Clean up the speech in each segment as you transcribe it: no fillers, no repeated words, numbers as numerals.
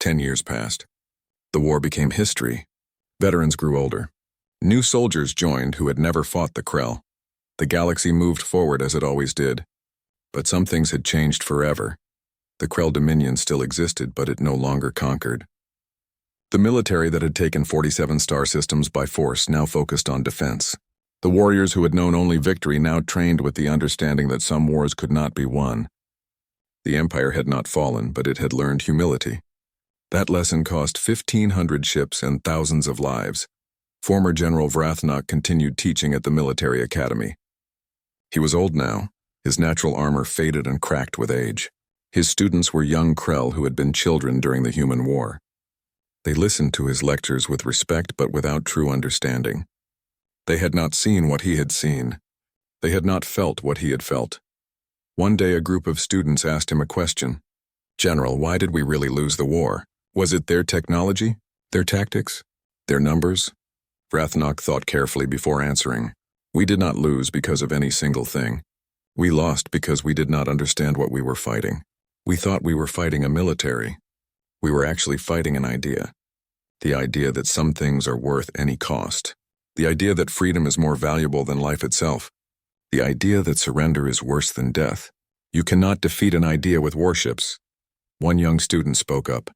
10 years passed. The war became history. Veterans grew older. New soldiers joined who had never fought the Krell. The galaxy moved forward as it always did. But some things had changed forever. The Krell Dominion still existed, but it no longer conquered. The military that had taken 47 star systems by force now focused on defense. The warriors who had known only victory now trained with the understanding that some wars could not be won. The Empire had not fallen, but it had learned humility. That lesson cost 1,500 ships and thousands of lives. Former General Vrathnok continued teaching at the military academy. He was old now. His natural armor faded and cracked with age. His students were young Krell who had been children during the human war. They listened to his lectures with respect but without true understanding. They had not seen what he had seen. They had not felt what he had felt. One day a group of students asked him a question. "General, why did we really lose the war? Was it their technology? Their tactics? Their numbers?" Vrathnok thought carefully before answering. "We did not lose because of any single thing. We lost because we did not understand what we were fighting. We thought we were fighting a military. We were actually fighting an idea. The idea that some things are worth any cost. The idea that freedom is more valuable than life itself. The idea that surrender is worse than death. You cannot defeat an idea with warships." One young student spoke up.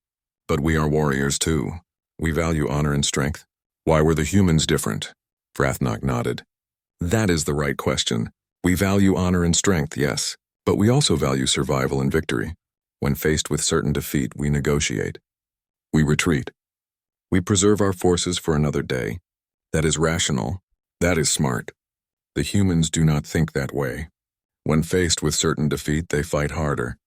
"But we are warriors too. We value honor and strength. Why were the humans different?" Vrathnok nodded. "That is the right question. We value honor and strength, yes, but we also value survival and victory. When faced with certain defeat, we negotiate. We retreat. We preserve our forces for another day. That is rational. That is smart. The humans do not think that way. When faced with certain defeat, they fight harder.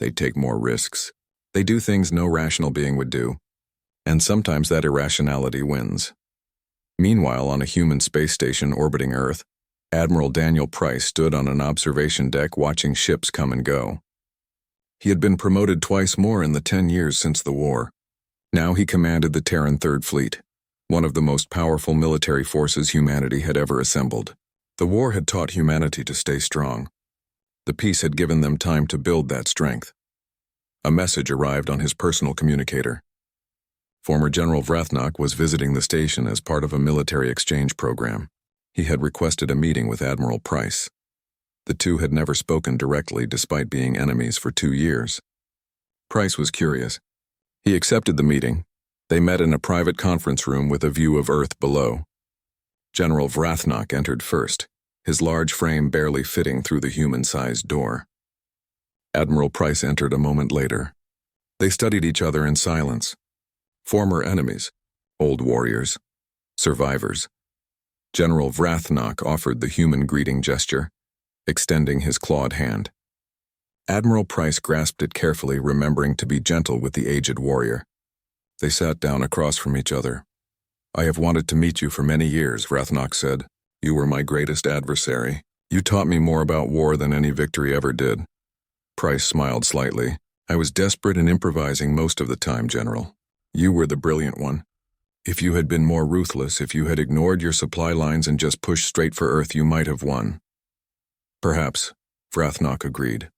They take more risks. They do things no rational being would do. And sometimes that irrationality wins." Meanwhile, on a human space station orbiting Earth, Admiral Daniel Price stood on an observation deck watching ships come and go. He had been promoted twice more in the 10 years since the war. Now he commanded the Terran Third Fleet, one of the most powerful military forces humanity had ever assembled. The war had taught humanity to stay strong. The peace had given them time to build that strength. A message arrived on his personal communicator. Former General Vrathnok was visiting the station as part of a military exchange program. He had requested a meeting with Admiral Price. The two had never spoken directly despite being enemies for 2 years. Price was curious. He accepted the meeting. They met in a private conference room with a view of Earth below. General Vrathnok entered first, his large frame barely fitting through the human-sized door. Admiral Price entered a moment later. They studied each other in silence. Former enemies, old warriors, survivors. General Vrathnok offered the human greeting gesture, extending his clawed hand. Admiral Price grasped it carefully, remembering to be gentle with the aged warrior. They sat down across from each other. "I have wanted to meet you for many years," Vrathnok said. "You were my greatest adversary. You taught me more about war than any victory ever did." Price smiled slightly. "I was desperate and improvising most of the time, General. You were the brilliant one. If you had been more ruthless, if you had ignored your supply lines and just pushed straight for Earth, you might have won." "Perhaps," Vrathnok agreed.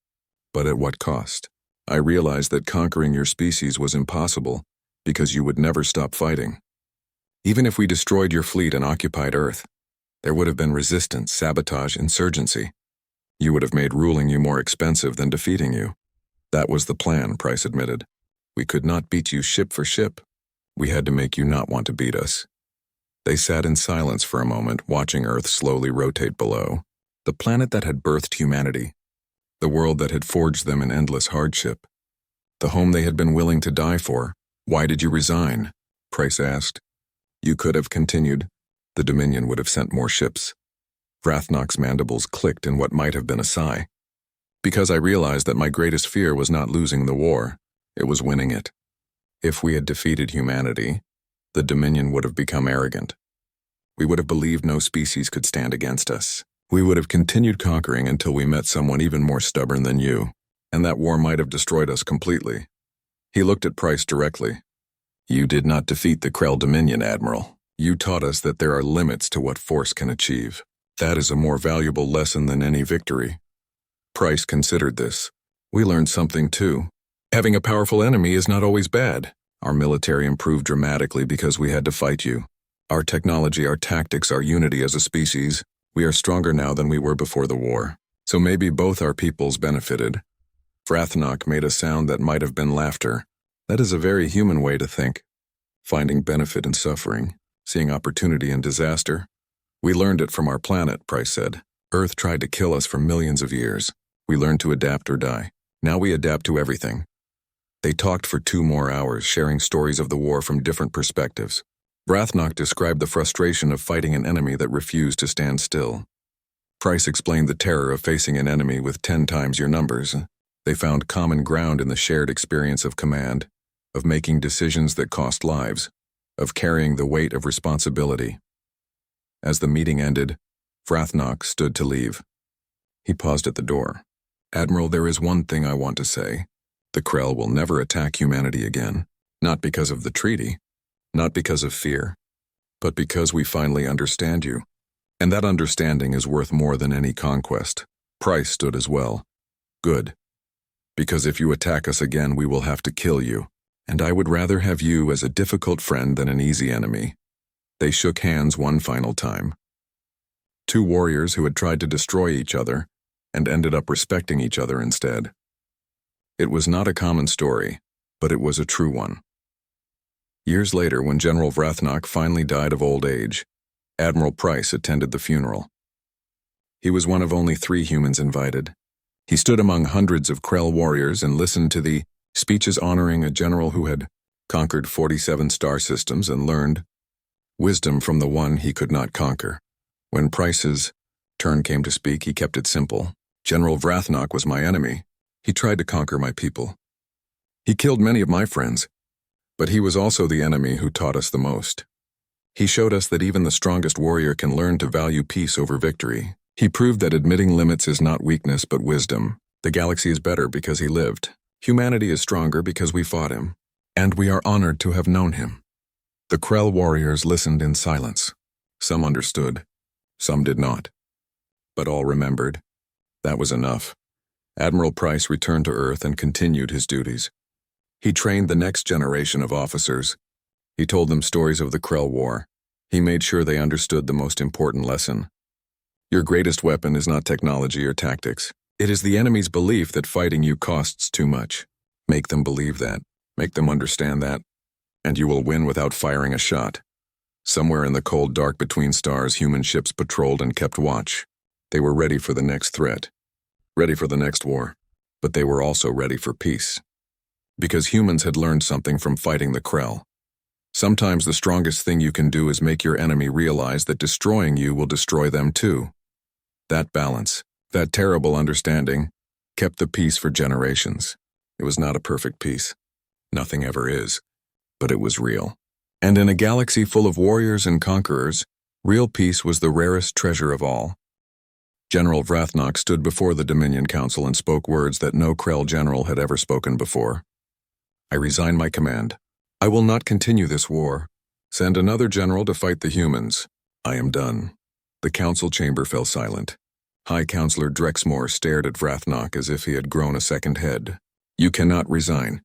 "But at what cost? I realized that conquering your species was impossible because you would never stop fighting. Even if we destroyed your fleet and occupied Earth, there would have been resistance, sabotage, insurgency. You would have made ruling you more expensive than defeating you." "That was the plan," Price admitted. "We could not beat you ship for ship. We had to make you not want to beat us." They sat in silence for a moment, watching Earth slowly rotate below. The planet that had birthed humanity. The world that had forged them in endless hardship. The home they had been willing to die for. "Why did you resign?" Price asked. "You could have continued. The Dominion would have sent more ships." Vrathnok's mandibles clicked in what might have been a sigh. "Because I realized that my greatest fear was not losing the war. It was winning it. If we had defeated humanity, the Dominion would have become arrogant. We would have believed no species could stand against us. We would have continued conquering until we met someone even more stubborn than you, and that war might have destroyed us completely." He looked at Price directly. "You did not defeat the Krell Dominion, Admiral. You taught us that there are limits to what force can achieve. That is a more valuable lesson than any victory." Price considered this. "We learned something too. Having a powerful enemy is not always bad. Our military improved dramatically because we had to fight you. Our technology, our tactics, our unity as a species, we are stronger now than we were before the war. So maybe both our peoples benefited. Vrathnok made a sound that might have been laughter. That is a very human way to think. Finding benefit in suffering, seeing opportunity in disaster. We learned it from our planet, Price said. Earth tried to kill us for millions of years. We learned to adapt or die. Now we adapt to everything. They talked for 2 more hours, sharing stories of the war from different perspectives. Vrathnok described the frustration of fighting an enemy that refused to stand still. Price explained the terror of facing an enemy with 10 times your numbers. They found common ground in the shared experience of command, of making decisions that cost lives, of carrying the weight of responsibility. As the meeting ended, Vrathnok stood to leave. He paused at the door. Admiral, there is one thing I want to say. The Krell will never attack humanity again, not because of the treaty, not because of fear, but because we finally understand you. And that understanding is worth more than any conquest. Price stood as well. Good. Because if you attack us again, we will have to kill you. And I would rather have you as a difficult friend than an easy enemy. They shook hands one final time. 2 warriors who had tried to destroy each other and ended up respecting each other instead. It was not a common story, but it was a true one. Years later, when General Vrathnok finally died of old age, Admiral Price attended the funeral. He was one of only 3 humans invited. He stood among hundreds of Krell warriors and listened to the speeches honoring a general who had conquered 47 star systems and learned wisdom from the one he could not conquer. When Price's turn came to speak, he kept it simple. General Vrathnok was my enemy. He tried to conquer my people. He killed many of my friends, but he was also the enemy who taught us the most. He showed us that even the strongest warrior can learn to value peace over victory. He proved that admitting limits is not weakness but wisdom. The galaxy is better because he lived. Humanity is stronger because we fought him. And we are honored to have known him. The Krell warriors listened in silence. Some understood. Some did not. But all remembered. That was enough. Admiral Price returned to Earth and continued his duties. He trained the next generation of officers. He told them stories of the Krell War. He made sure they understood the most important lesson. Your greatest weapon is not technology or tactics. It is the enemy's belief that fighting you costs too much. Make them believe that. Make them understand that. And you will win without firing a shot. Somewhere in the cold dark between stars, human ships patrolled and kept watch. They were ready for the next threat. Ready for the next war. But they were also ready for peace. Because humans had learned something from fighting the Krell. Sometimes the strongest thing you can do is make your enemy realize that destroying you will destroy them too. That balance, that terrible understanding, kept the peace for generations. It was not a perfect peace. Nothing ever is. But it was real. And in a galaxy full of warriors and conquerors, real peace was the rarest treasure of all. General Vrathnok stood before the Dominion Council and spoke words that no Krell general had ever spoken before. I resign my command. I will not continue this war. Send another general to fight the humans. I am done. The council chamber fell silent. High Counselor Drexmore stared at Vrathnok as if he had grown a second head. You cannot resign.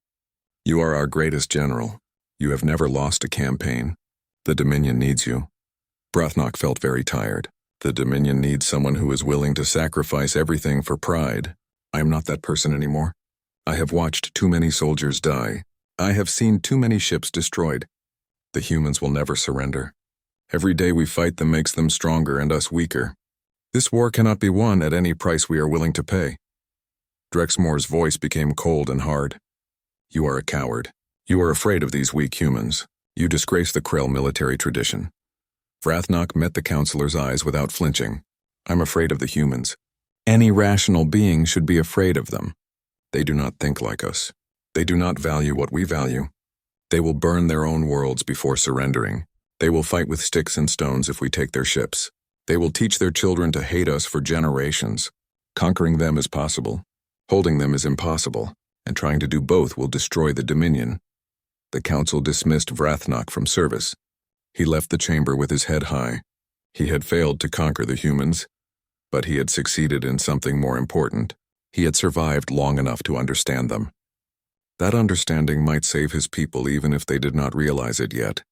You are our greatest general. You have never lost a campaign. The Dominion needs you. Vrathnok felt very tired. The Dominion needs someone who is willing to sacrifice everything for pride. I am not that person anymore. I have watched too many soldiers die. I have seen too many ships destroyed. The humans will never surrender. Every day we fight them makes them stronger and us weaker. This war cannot be won at any price we are willing to pay. Drexmore's voice became cold and hard. You are a coward. You are afraid of these weak humans. You disgrace the Krell military tradition. Vrathnok met the counselor's eyes without flinching. I'm afraid of the humans. Any rational being should be afraid of them. They do not think like us. They do not value what we value. They will burn their own worlds before surrendering. They will fight with sticks and stones if we take their ships. They will teach their children to hate us for generations. Conquering them is possible. Holding them is impossible. And trying to do both will destroy the Dominion. The council dismissed Vrathnok from service. He left the chamber with his head high. He had failed to conquer the humans, but he had succeeded in something more important. He had survived long enough to understand them. That understanding might save his people even if they did not realize it yet.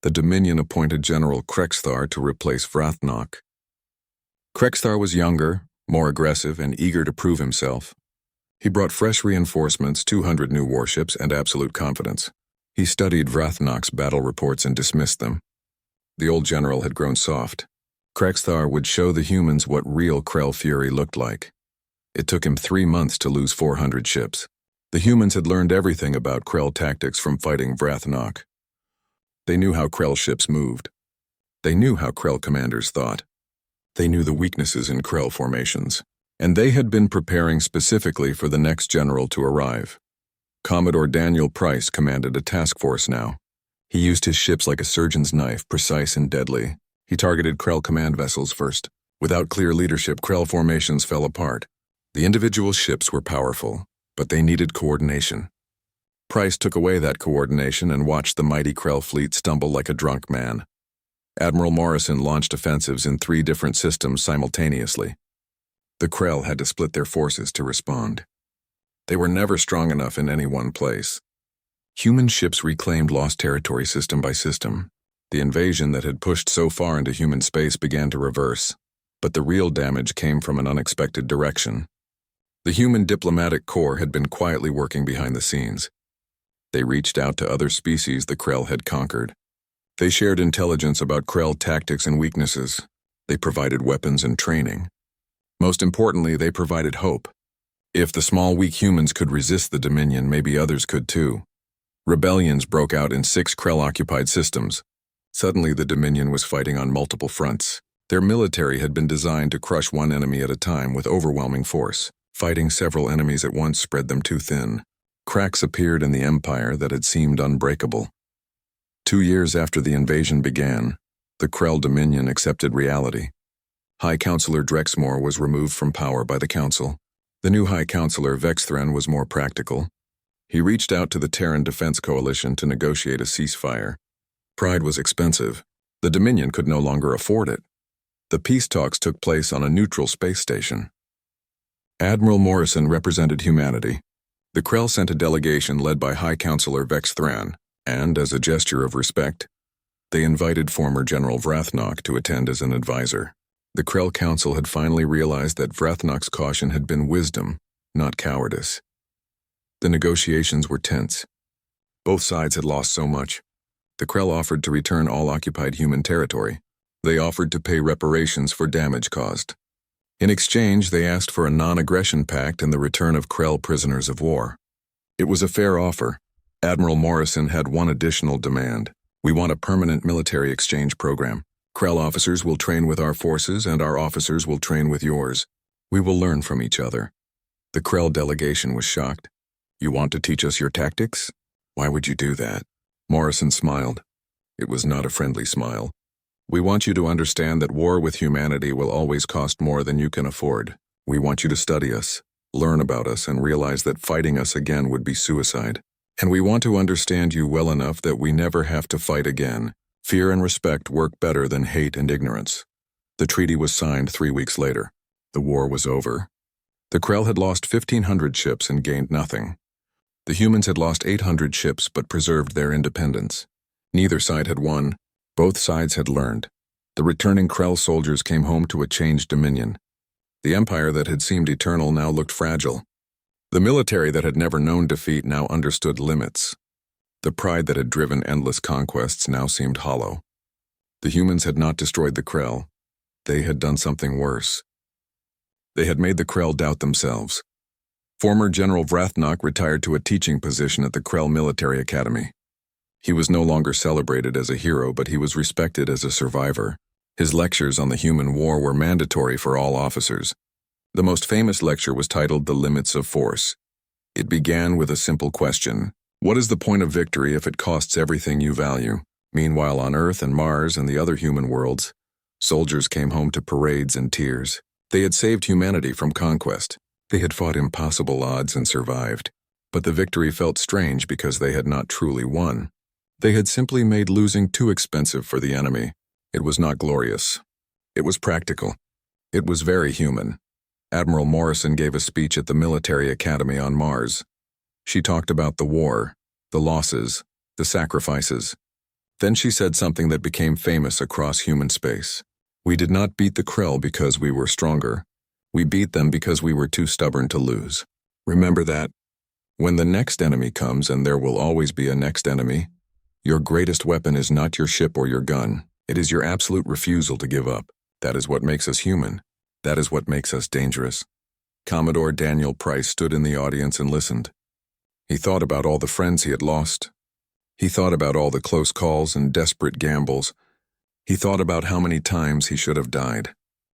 The Dominion appointed General Krell to replace Vrathnok. Krell was younger, more aggressive, and eager to prove himself. He brought fresh reinforcements, 200 new warships, and absolute confidence. He studied Vrathnok's battle reports and dismissed them. The old general had grown soft. Krell would show the humans what real Krell fury looked like. It took him 3 months to lose 400 ships. The humans had learned everything about Krell tactics from fighting Vrathnok. They knew how Krell ships moved. They knew how Krell commanders thought. They knew the weaknesses in Krell formations. And they had been preparing specifically for the next general to arrive. Commodore Daniel Price commanded a task force now. He used his ships like a surgeon's knife, precise and deadly. He targeted Krell command vessels first. Without clear leadership, Krell formations fell apart. The individual ships were powerful, but they needed coordination. Price took away that coordination and watched the mighty Krell fleet stumble like a drunk man. Admiral Morrison launched offensives in 3 different systems simultaneously. The Krell had to split their forces to respond. They were never strong enough in any one place. Human ships reclaimed lost territory system by system. The invasion that had pushed so far into human space began to reverse, but the real damage came from an unexpected direction. The human diplomatic corps had been quietly working behind the scenes. They reached out to other species the Krell had conquered. They shared intelligence about Krell tactics and weaknesses. They provided weapons and training. Most importantly, they provided hope. If the small, weak humans could resist the Dominion, maybe others could too. Rebellions broke out in 6 Krell-occupied systems. Suddenly, the Dominion was fighting on multiple fronts. Their military had been designed to crush one enemy at a time with overwhelming force. Fighting several enemies at once spread them too thin. Cracks appeared in the empire that had seemed unbreakable. 2 years after the invasion began, the Krell Dominion accepted reality. High Counselor Drexmore was removed from power by the Council. The new High Counselor Vexthran was more practical. He reached out to the Terran Defense Coalition to negotiate a ceasefire. Pride was expensive. The Dominion could no longer afford it. The peace talks took place on a neutral space station. Admiral Morrison represented humanity. The Krell sent a delegation led by High Counselor Vexthran, and, as a gesture of respect, they invited former General Vrathnok to attend as an advisor. The Krell Council had finally realized that Vrathnok's caution had been wisdom, not cowardice. The negotiations were tense. Both sides had lost so much. The Krell offered to return all occupied human territory. They offered to pay reparations for damage caused. In exchange, they asked for a non-aggression pact and the return of Krell prisoners of war. It was a fair offer. Admiral Morrison had one additional demand. We want a permanent military exchange program. Krell officers will train with our forces and our officers will train with yours. We will learn from each other. The Krell delegation was shocked. You want to teach us your tactics? Why would you do that? Morrison smiled. It was not a friendly smile. We want you to understand that war with humanity will always cost more than you can afford. We want you to study us, learn about us, and realize that fighting us again would be suicide. And we want to understand you well enough that we never have to fight again. Fear and respect work better than hate and ignorance. The treaty was signed 3 weeks later. The war was over. The Krell had lost 1,500 ships and gained nothing. The humans had lost 800 ships but preserved their independence. Neither side had won. Both sides had learned. The returning Krell soldiers came home to a changed dominion. The empire that had seemed eternal now looked fragile. The military that had never known defeat now understood limits. The pride that had driven endless conquests now seemed hollow. The humans had not destroyed the Krell. They had done something worse. They had made the Krell doubt themselves. Former General Vrathnok retired to a teaching position at the Krell Military Academy. He was no longer celebrated as a hero, but he was respected as a survivor. His lectures on the human war were mandatory for all officers. The most famous lecture was titled The Limits of Force. It began with a simple question. What is the point of victory if it costs everything you value? Meanwhile, on Earth and Mars and the other human worlds, soldiers came home to parades and tears. They had saved humanity from conquest. They had fought impossible odds and survived. But the victory felt strange because they had not truly won. They had simply made losing too expensive for the enemy. It was not glorious. It was practical. It was very human. Admiral Morrison gave a speech at the military academy on Mars. She talked about the war, the losses, the sacrifices. Then she said something that became famous across human space. We did not beat the Krell because we were stronger. We beat them because we were too stubborn to lose. Remember that. When the next enemy comes, and there will always be a next enemy, your greatest weapon is not your ship or your gun. It is your absolute refusal to give up. That is what makes us human. That is what makes us dangerous. Commodore Daniel Price stood in the audience and listened. He thought about all the friends he had lost. He thought about all the close calls and desperate gambles. He thought about how many times he should have died.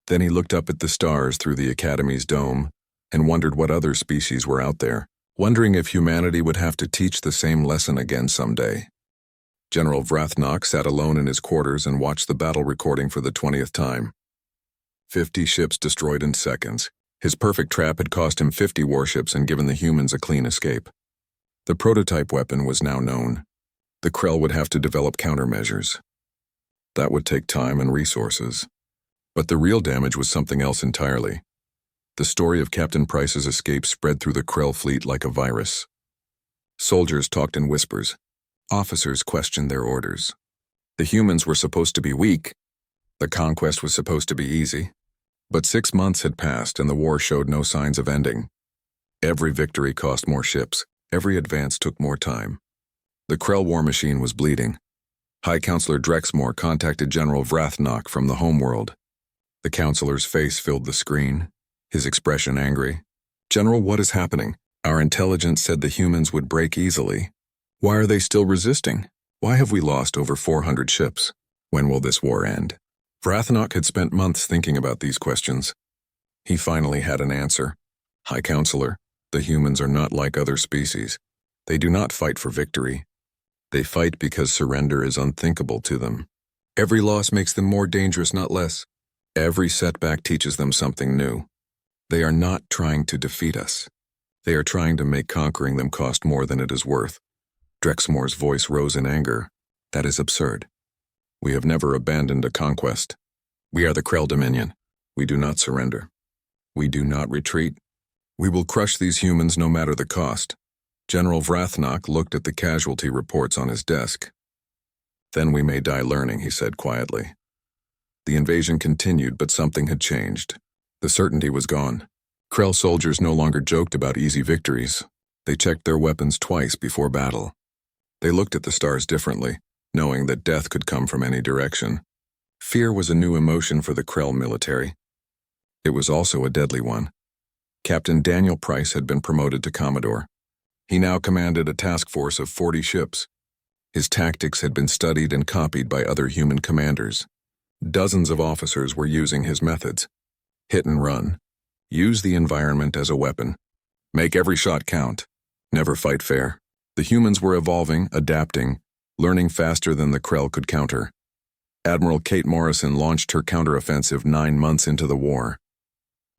Then he looked up at the stars through the Academy's dome and wondered what other species were out there, wondering if humanity would have to teach the same lesson again someday. General Vrathnok sat alone in his quarters and watched the battle recording for the 20th time. 50 ships destroyed in seconds. His perfect trap had cost him 50 warships and given the humans a clean escape. The prototype weapon was now known. The Krell would have to develop countermeasures. That would take time and resources. But the real damage was something else entirely. The story of Captain Price's escape spread through the Krell fleet like a virus. Soldiers talked in whispers. Officers questioned their orders. The humans were supposed to be weak. The conquest was supposed to be easy. But 6 months had passed and the war showed no signs of ending. Every victory cost more ships. Every advance took more time. The Krell war machine was bleeding. High Counselor Drexmore contacted General Vrathnok from the homeworld. The counselor's face filled the screen, his expression angry. General, what is happening? Our intelligence said the humans would break easily. Why are they still resisting? Why have we lost over 400 ships? When will this war end? Vrathnok had spent months thinking about these questions. He finally had an answer. High Counselor, the humans are not like other species. They do not fight for victory. They fight because surrender is unthinkable to them. Every loss makes them more dangerous, not less. Every setback teaches them something new. They are not trying to defeat us. They are trying to make conquering them cost more than it is worth. Drexmore's voice rose in anger. That is absurd. We have never abandoned a conquest. We are the Krell Dominion. We do not surrender. We do not retreat. We will crush these humans no matter the cost. General Vrathnok looked at the casualty reports on his desk. Then we may die learning, he said quietly. The invasion continued, but something had changed. The certainty was gone. Krell soldiers no longer joked about easy victories. They checked their weapons twice before battle. They looked at the stars differently, knowing that death could come from any direction. Fear was a new emotion for the Krell military. It was also a deadly one. Captain Daniel Price had been promoted to Commodore. He now commanded a task force of 40 ships. His tactics had been studied and copied by other human commanders. Dozens of officers were using his methods. Hit and run. Use the environment as a weapon. Make every shot count. Never fight fair. The humans were evolving, adapting, learning faster than the Krell could counter. Admiral Kate Morrison launched her counteroffensive 9 months into the war.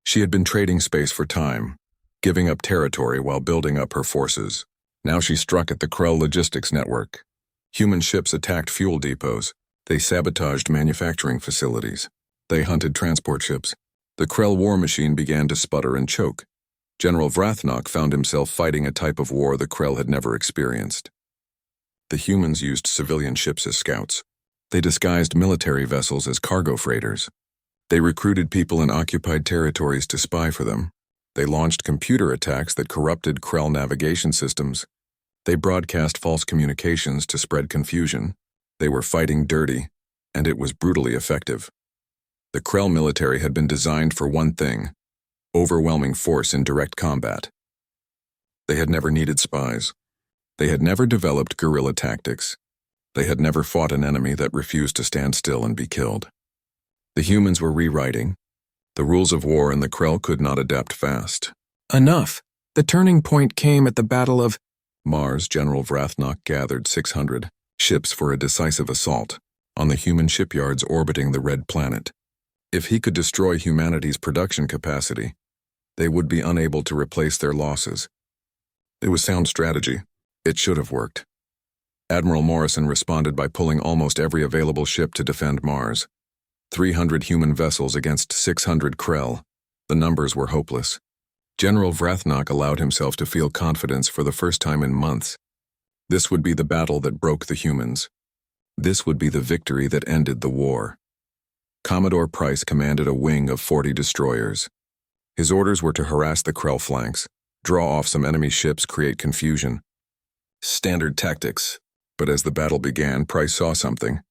She had been trading space for time, giving up territory while building up her forces. Now she struck at the Krell logistics network. Human ships attacked fuel depots. They sabotaged manufacturing facilities. They hunted transport ships. The Krell war machine began to sputter and choke. General Vrathnok found himself fighting a type of war the Krell had never experienced. The humans used civilian ships as scouts. They disguised military vessels as cargo freighters. They recruited people in occupied territories to spy for them. They launched computer attacks that corrupted Krell navigation systems. They broadcast false communications to spread confusion. They were fighting dirty, and it was brutally effective. The Krell military had been designed for one thing: overwhelming force in direct combat. They had never needed spies. They had never developed guerrilla tactics. They had never fought an enemy that refused to stand still and be killed. The humans were rewriting the rules of war, and the Krell could not adapt fast. Enough! The turning point came at the Battle of Mars. General Vrathnok gathered 600 ships for a decisive assault on the human shipyards orbiting the Red Planet. If he could destroy humanity's production capacity, they would be unable to replace their losses. It was sound strategy. It should have worked. Admiral Morrison responded by pulling almost every available ship to defend Mars. 300 human vessels against 600 Krell. The numbers were hopeless. General Vrathnok allowed himself to feel confidence for the first time in months. This would be the battle that broke the humans. This would be the victory that ended the war. Commodore Price commanded a wing of 40 destroyers. His orders were to harass the Krell flanks, draw off some enemy ships, create confusion. Standard tactics. But as the battle began, Price saw something.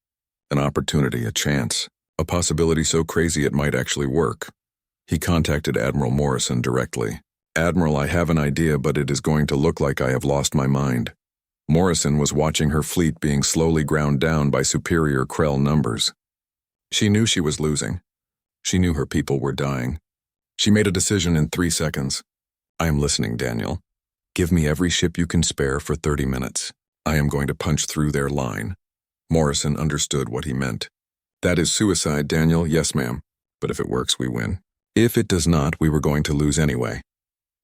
An opportunity, a chance, a possibility so crazy it might actually work. He contacted Admiral Morrison directly. "Admiral, I have an idea, but it is going to look like I have lost my mind." Morrison was watching her fleet being slowly ground down by superior Krell numbers. She knew she was losing. She knew her people were dying. She made a decision in 3 seconds. "I am listening, Daniel. Give me every ship you can spare for 30 minutes. I am going to punch through their line." Morrison understood what he meant. "That is suicide, Daniel." "Yes, ma'am. But if it works, we win. If it does not, we were going to lose anyway."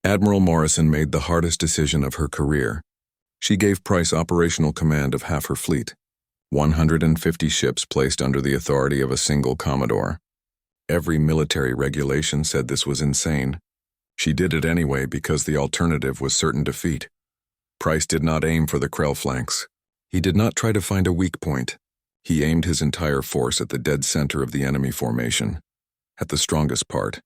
Admiral Morrison made the hardest decision of her career. She gave Price operational command of half her fleet, 150 ships placed under the authority of a single Commodore. Every military regulation said this was insane. She did it anyway because the alternative was certain defeat. Price did not aim for the Krell flanks. He did not try to find a weak point. He aimed his entire force at the dead center of the enemy formation, at the strongest part,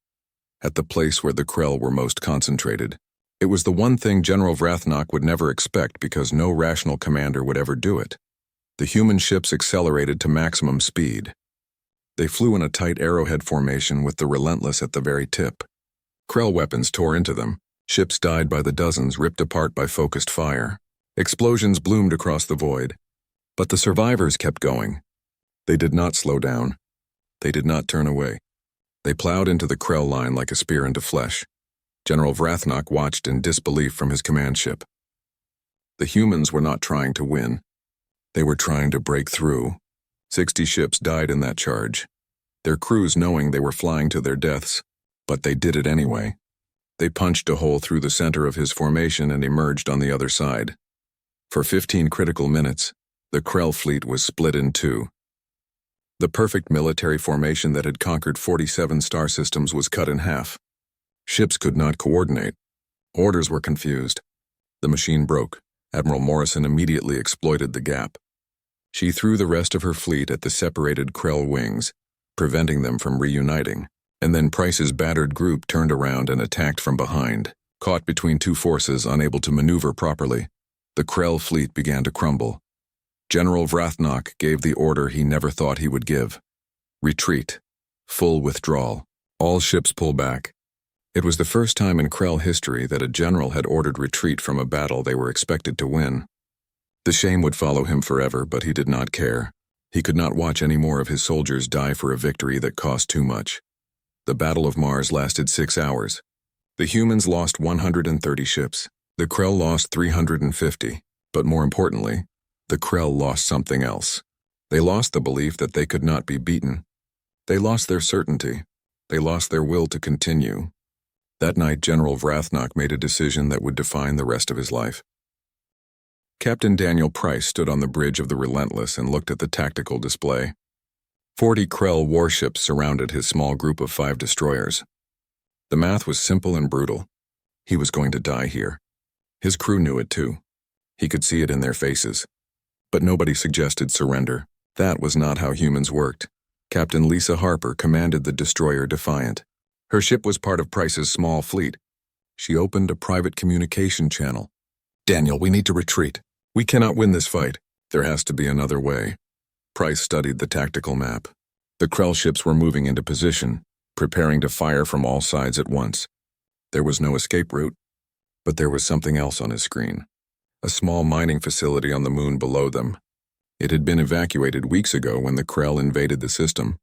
at the place where the Krell were most concentrated. It was the one thing General Vrathnok would never expect because no rational commander would ever do it. The human ships accelerated to maximum speed. They flew in a tight arrowhead formation with the Relentless at the very tip. Krell weapons tore into them. Ships died by the dozens, ripped apart by focused fire. Explosions bloomed across the void. But the survivors kept going. They did not slow down. They did not turn away. They plowed into the Krell line like a spear into flesh. General Vrathnok watched in disbelief from his command ship. The humans were not trying to win. They were trying to break through. 60 ships died in that charge, their crews knowing they were flying to their deaths, but they did it anyway. They punched a hole through the center of his formation and emerged on the other side. For 15 critical minutes, the Krell fleet was split in two. The perfect military formation that had conquered 47 star systems was cut in half. Ships could not coordinate. Orders were confused. The machine broke. Admiral Morrison immediately exploited the gap. She threw the rest of her fleet at the separated Krell wings, preventing them from reuniting. And then Price's battered group turned around and attacked from behind. Caught between two forces, unable to maneuver properly, the Krell fleet began to crumble. General Vrathnok gave the order he never thought he would give. Retreat. Full withdrawal. All ships pull back. It was the first time in Krell history that a general had ordered retreat from a battle they were expected to win. The shame would follow him forever, but he did not care. He could not watch any more of his soldiers die for a victory that cost too much. The Battle of Mars lasted 6 hours. The humans lost 130 ships. The Krell lost 350. But more importantly, the Krell lost something else. They lost the belief that they could not be beaten. They lost their certainty. They lost their will to continue. That night, General Vrathnok made a decision that would define the rest of his life. Captain Daniel Price stood on the bridge of the Relentless and looked at the tactical display. 40 Krell warships surrounded his small group of 5 destroyers. The math was simple and brutal. He was going to die here. His crew knew it too. He could see it in their faces. But nobody suggested surrender. That was not how humans worked. Captain Lisa Harper commanded the destroyer Defiant. Her ship was part of Price's small fleet. She opened a private communication channel. "Daniel, we need to retreat. We cannot win this fight. There has to be another way." Price studied the tactical map. The Krell ships were moving into position, preparing to fire from all sides at once. There was no escape route, but there was something else on his screen. A small mining facility on the moon below them. It had been evacuated weeks ago when the Krell invaded the system.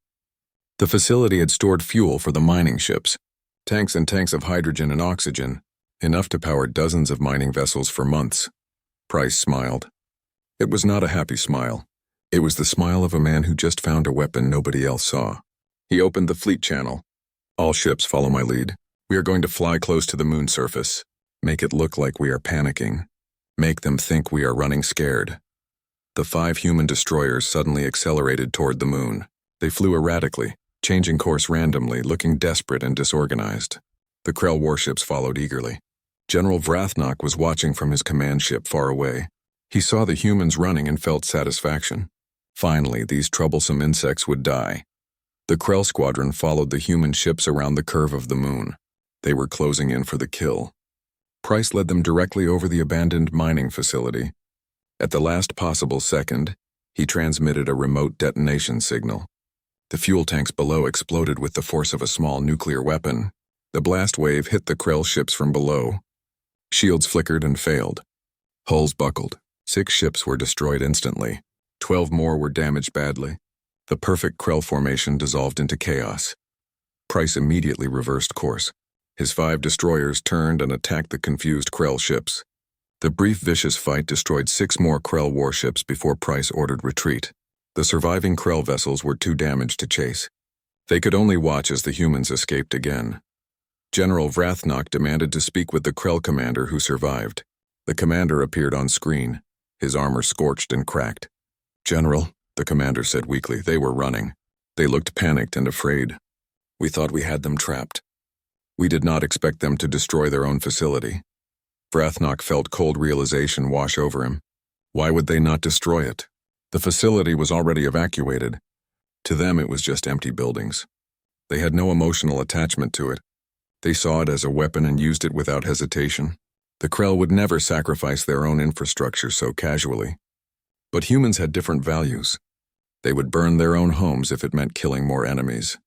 The facility had stored fuel for the mining ships, tanks and tanks of hydrogen and oxygen, enough to power dozens of mining vessels for months. Price smiled. It was not a happy smile. It was the smile of a man who just found a weapon nobody else saw. He opened the fleet channel. "All ships follow my lead. We are going to fly close to the moon surface. Make it look like we are panicking. Make them think we are running scared." The 5 human destroyers suddenly accelerated toward the moon. They flew erratically, changing course randomly, looking desperate and disorganized. The Krell warships followed eagerly. General Vrathnok was watching from his command ship far away. He saw the humans running and felt satisfaction. Finally, these troublesome insects would die. The Krell squadron followed the human ships around the curve of the moon. They were closing in for the kill. Price led them directly over the abandoned mining facility. At the last possible second, he transmitted a remote detonation signal. The fuel tanks below exploded with the force of a small nuclear weapon. The blast wave hit the Krell ships from below. Shields flickered and failed. Hulls buckled. 6 ships were destroyed instantly. 12 more were damaged badly. The perfect Krell formation dissolved into chaos. Price immediately reversed course. His 5 destroyers turned and attacked the confused Krell ships. The brief, vicious fight destroyed 6 more Krell warships before Price ordered retreat. The surviving Krell vessels were too damaged to chase. They could only watch as the humans escaped again. General Vrathnok demanded to speak with the Krell commander who survived. The commander appeared on screen, his armor scorched and cracked. "General," the commander said weakly, "they were running. They looked panicked and afraid. We thought we had them trapped. We did not expect them to destroy their own facility." Vrathnok felt cold realization wash over him. Why would they not destroy it? The facility was already evacuated. To them it was just empty buildings. They had no emotional attachment to it. They saw it as a weapon and used it without hesitation. The Krell would never sacrifice their own infrastructure so casually. But humans had different values. They would burn their own homes if it meant killing more enemies.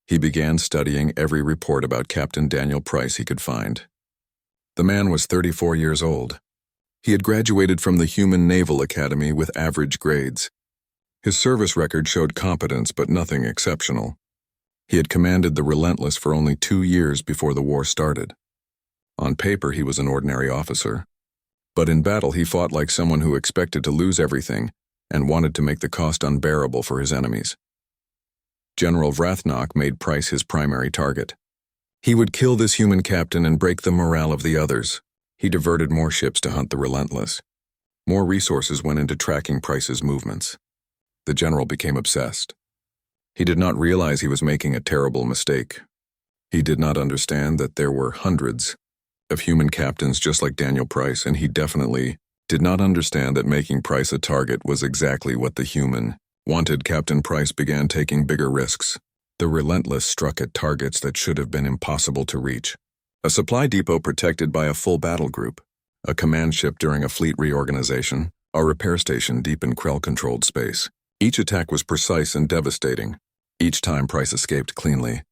He began studying every report about Captain Daniel Price he could find. The man was 34 years old. He had graduated from the Human Naval Academy with average grades. His service record showed competence but nothing exceptional. He had commanded the Relentless for only 2 years before the war started. On paper, he was an ordinary officer. But in battle, he fought like someone who expected to lose everything and wanted to make the cost unbearable for his enemies. General Vrathnok made Price his primary target. He would kill this human captain and break the morale of the others. He diverted more ships to hunt the Relentless. More resources went into tracking Price's movements. The general became obsessed. He did not realize he was making a terrible mistake. He did not understand that there were hundreds of human captains just like Daniel Price, and he definitely did not understand that making Price a target was exactly what the human wanted. Captain Price began taking bigger risks. The Relentless struck at targets that should have been impossible to reach. A supply depot protected by a full battle group, a command ship during a fleet reorganization, a repair station deep in Krell-controlled space. Each attack was precise and devastating. Each time Price escaped cleanly.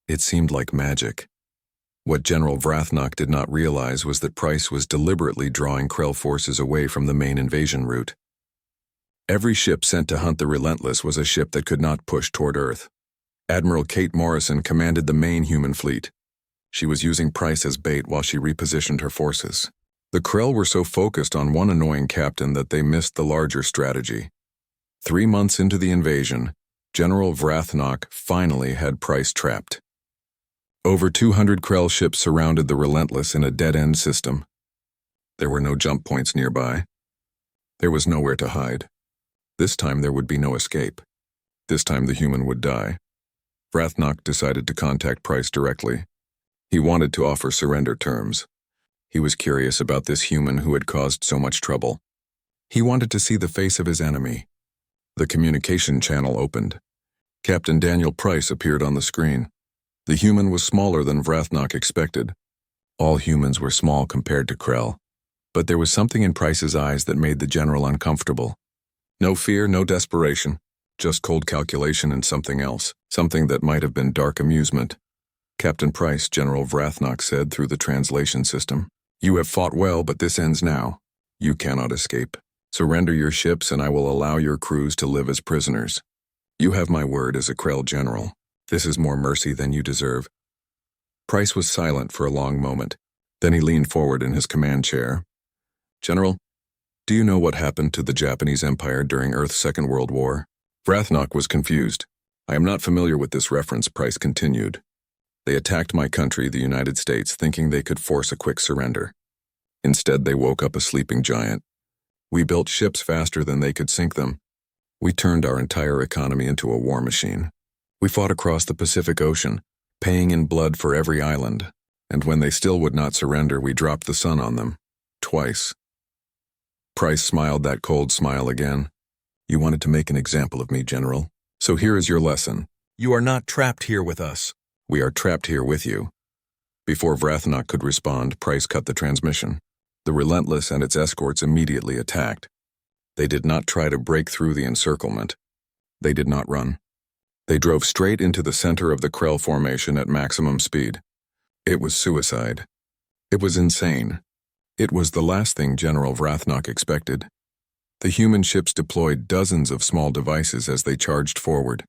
It seemed like magic. What General Vrathnok did not realize was that Price was deliberately drawing Krell forces away from the main invasion route. Every ship sent to hunt the Relentless was a ship that could not push toward Earth. Admiral Kate Morrison commanded the main human fleet. She was using Price as bait while she repositioned her forces. The Krell were so focused on one annoying captain that they missed the larger strategy. 3 months into the invasion, General Vrathnok finally had Price trapped. Over 200 Krell ships surrounded the Relentless in a dead-end system. There were no jump points nearby. There was nowhere to hide. This time there would be no escape. This time the human would die. Vrathnok decided to contact Price directly. He wanted to offer surrender terms. He was curious about this human who had caused so much trouble. He wanted to see the face of his enemy. The communication channel opened. Captain Daniel Price appeared on the screen. The human was smaller than Vrathnok expected. All humans were small compared to Krell. But there was something in Price's eyes that made the general uncomfortable. No fear, no desperation, just cold calculation and something else, something that might have been dark amusement. "Captain Price," General Vrathnok said through the translation system, "you have fought well, but this ends now. You cannot escape. Surrender your ships and I will allow your crews to live as prisoners. You have my word as a Krell general. This is more mercy than you deserve." Price was silent for a long moment. Then he leaned forward in his command chair. "General, do you know what happened to the Japanese Empire during Earth's Second World War?" Vrathnok was confused. "I am not familiar with this reference," Price continued. "They attacked my country, the United States, thinking they could force a quick surrender. Instead, they woke up a sleeping giant. We built ships faster than they could sink them. We turned our entire economy into a war machine. We fought across the Pacific Ocean, paying in blood for every island. And when they still would not surrender, we dropped the sun on them. Twice. Price smiled that cold smile again. You wanted to make an example of me, General. So here is your lesson. You are not trapped here with us. We are trapped here with you. Before Vrathnok could respond, Price cut the transmission. The Relentless and its escorts immediately attacked. They did not try to break through the encirclement. They did not run. They drove straight into the center of the Krell formation at maximum speed. It was suicide. It was insane. It was the last thing General Vrathnok expected. The human ships deployed dozens of small devices as they charged forward.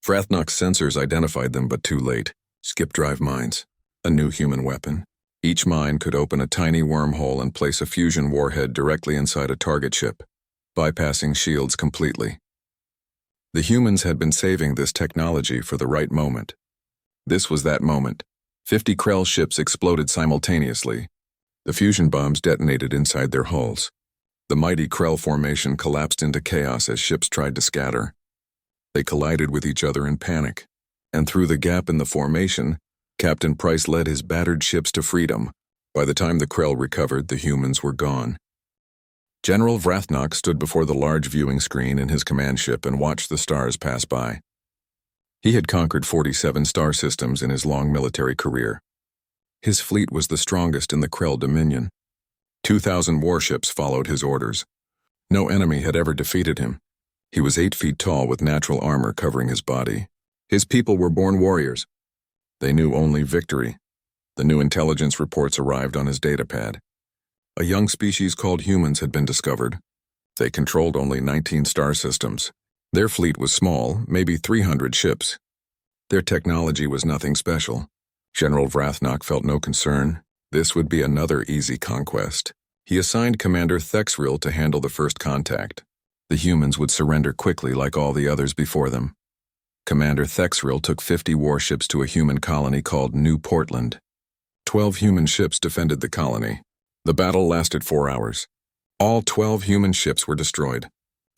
Vrathnok's sensors identified them, but too late. Skip drive mines. A new human weapon. Each mine could open a tiny wormhole and place a fusion warhead directly inside a target ship, bypassing shields completely. The humans had been saving this technology for the right moment. This was that moment. 50 Krell ships exploded simultaneously. The fusion bombs detonated inside their hulls. The mighty Krell formation collapsed into chaos as ships tried to scatter. They collided with each other in panic, and through the gap in the formation, Captain Price led his battered ships to freedom. By the time the Krell recovered, the humans were gone. General Vrathnok stood before the large viewing screen in his command ship and watched the stars pass by. He had conquered 47 star systems in his long military career. His fleet was the strongest in the Krell Dominion. 2,000 warships followed his orders. No enemy had ever defeated him. He was 8 feet tall with natural armor covering his body. His people were born warriors. They knew only victory. The new intelligence reports arrived on his datapad. A young species called humans had been discovered. They controlled only 19 star systems. Their fleet was small, maybe 300 ships. Their technology was nothing special. General Vrathnok felt no concern. This would be another easy conquest. He assigned Commander Thexril to handle the first contact. The humans would surrender quickly like all the others before them. Commander Thexril took 50 warships to a human colony called New Portland. 12 human ships defended the colony. The battle lasted 4 hours. All 12 human ships were destroyed.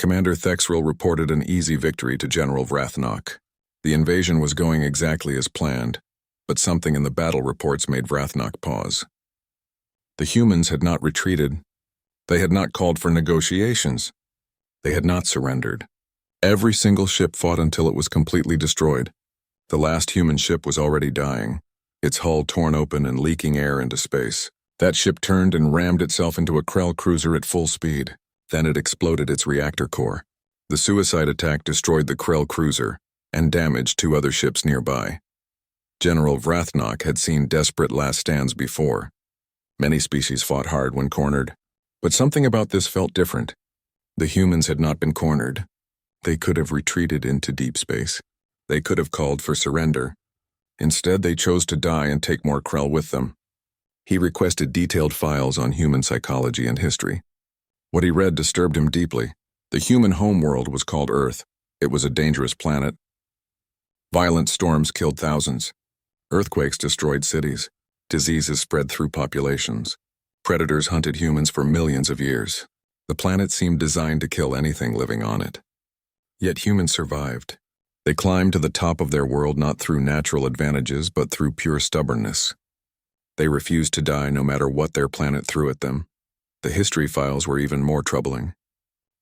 Commander Thexril reported an easy victory to General Vrathnok. The invasion was going exactly as planned, but something in the battle reports made Vrathnok pause. The humans had not retreated. They had not called for negotiations. They had not surrendered. Every single ship fought until it was completely destroyed. The last human ship was already dying, its hull torn open and leaking air into space. That ship turned and rammed itself into a Krell cruiser at full speed. Then it exploded its reactor core. The suicide attack destroyed the Krell cruiser and damaged 2 other ships nearby. General Vrathnok had seen desperate last stands before. Many species fought hard when cornered, but something about this felt different. The humans had not been cornered. They could have retreated into deep space. They could have called for surrender. Instead, they chose to die and take more Krell with them. He requested detailed files on human psychology and history. What he read disturbed him deeply. The human homeworld was called Earth. It was a dangerous planet. Violent storms killed thousands. Earthquakes destroyed cities. Diseases spread through populations. Predators hunted humans for millions of years. The planet seemed designed to kill anything living on it. Yet humans survived. They climbed to the top of their world not through natural advantages, but through pure stubbornness. They refused to die no matter what their planet threw at them. The history files were even more troubling.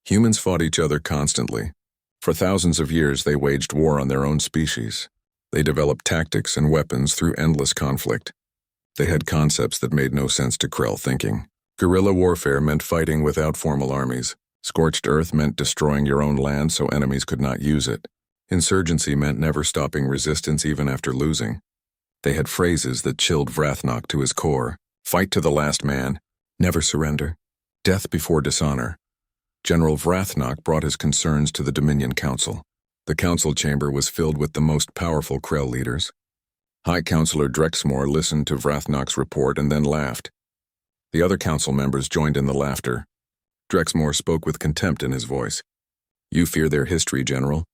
Humans fought each other constantly. For thousands of years, they waged war on their own species. They developed tactics and weapons through endless conflict. They had concepts that made no sense to Krell thinking. Guerrilla warfare meant fighting without formal armies. Scorched earth meant destroying your own land so enemies could not use it. Insurgency meant never stopping resistance even after losing. They had phrases that chilled Vrathnok to his core. Fight to the last man. Never surrender. Death before dishonor. General Vrathnok brought his concerns to the Dominion Council. The council chamber was filled with the most powerful Krell leaders. High Counselor Drexmore listened to Vrathnok's report and then laughed. The other council members joined in the laughter. Drexmore spoke with contempt in his voice. You fear their history, General.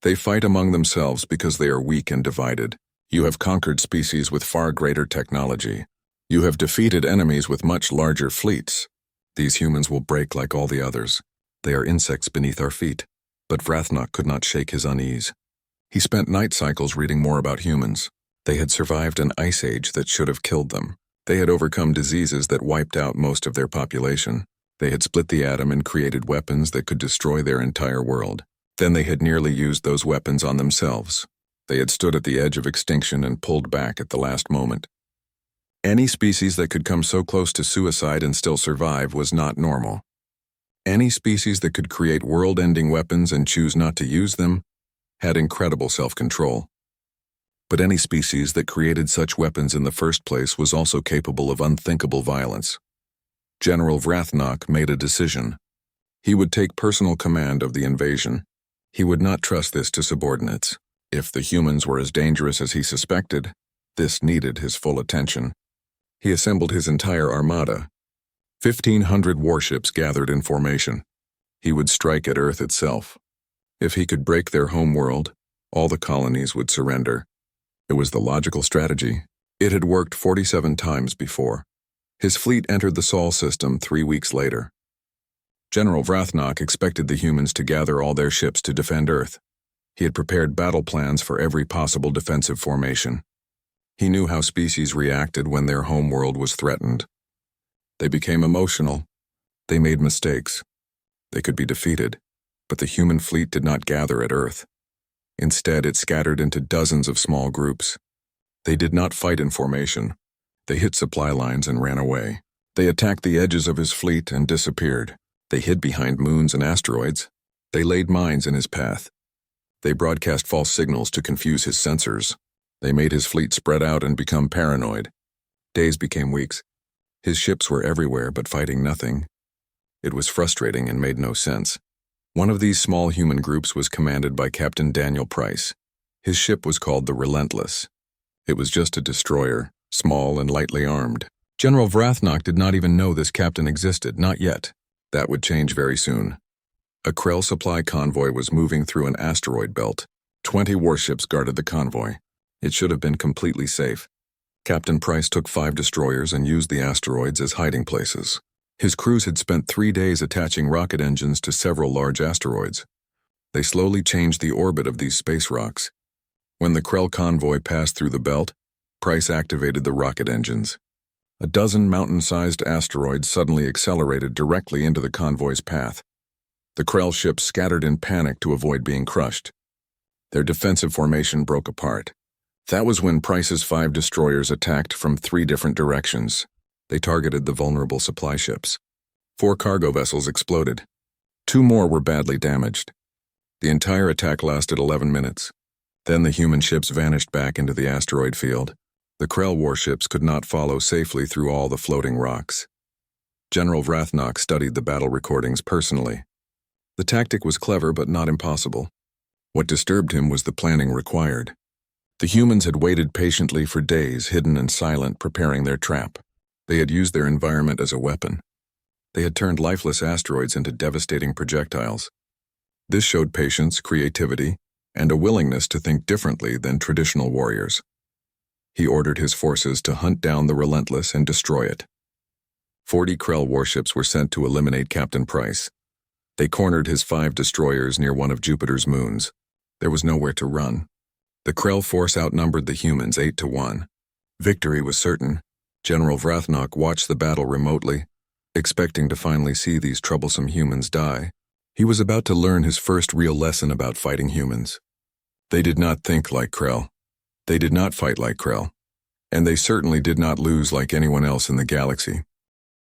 They fight among themselves because they are weak and divided. You have conquered species with far greater technology. You have defeated enemies with much larger fleets. These humans will break like all the others. They are insects beneath our feet. But Vrathnok could not shake his unease. He spent night cycles reading more about humans. They had survived an ice age that should have killed them. They had overcome diseases that wiped out most of their population. They had split the atom and created weapons that could destroy their entire world. Then they had nearly used those weapons on themselves. They had stood at the edge of extinction and pulled back at the last moment. Any species that could come so close to suicide and still survive was not normal. Any species that could create world-ending weapons and choose not to use them had incredible self-control. But any species that created such weapons in the first place was also capable of unthinkable violence. General Vrathnok made a decision. He would take personal command of the invasion. He would not trust this to subordinates. If the humans were as dangerous as he suspected, this needed his full attention. He assembled his entire armada. 1,500 warships gathered in formation. He would strike at Earth itself. If he could break their homeworld, all the colonies would surrender. It was the logical strategy. It had worked 47 times before. His fleet entered the Sol system 3 weeks later. General Vrathnok expected the humans to gather all their ships to defend Earth. He had prepared battle plans for every possible defensive formation. He knew how species reacted when their homeworld was threatened. They became emotional. They made mistakes. They could be defeated, but the human fleet did not gather at Earth. Instead, it scattered into dozens of small groups. They did not fight in formation. They hit supply lines and ran away. They attacked the edges of his fleet and disappeared. They hid behind moons and asteroids. They laid mines in his path. They broadcast false signals to confuse his sensors. They made his fleet spread out and become paranoid. Days became weeks. His ships were everywhere but fighting nothing. It was frustrating and made no sense. One of these small human groups was commanded by Captain Daniel Price. His ship was called the Relentless. It was just a destroyer, small and lightly armed. General Vrathnok did not even know this captain existed, not yet. That would change very soon. A Krell supply convoy was moving through an asteroid belt. 20 warships guarded the convoy. It should have been completely safe. Captain Price took 5 destroyers and used the asteroids as hiding places. His crews had spent 3 days attaching rocket engines to several large asteroids. They slowly changed the orbit of these space rocks. When the Krell convoy passed through the belt, Price activated the rocket engines. A dozen mountain-sized asteroids suddenly accelerated directly into the convoy's path. The Krell ships scattered in panic to avoid being crushed. Their defensive formation broke apart. That was when Price's 5 destroyers attacked from 3 different directions. They targeted the vulnerable supply ships. 4 cargo vessels exploded. 2 more were badly damaged. The entire attack lasted 11 minutes. Then the human ships vanished back into the asteroid field. The Krell warships could not follow safely through all the floating rocks. General Vrathnok studied the battle recordings personally. The tactic was clever but not impossible. What disturbed him was the planning required. The humans had waited patiently for days, hidden and silent, preparing their trap. They had used their environment as a weapon. They had turned lifeless asteroids into devastating projectiles. This showed patience, creativity, and a willingness to think differently than traditional warriors. He ordered his forces to hunt down the Relentless and destroy it. 40 Krell warships were sent to eliminate Captain Price. They cornered his 5 destroyers near one of Jupiter's moons. There was nowhere to run. The Krell force outnumbered the humans 8-1. Victory was certain. General Vrathnok watched the battle remotely, expecting to finally see these troublesome humans die. He was about to learn his first real lesson about fighting humans. They did not think like Krell. They did not fight like Krell. And they certainly did not lose like anyone else in the galaxy.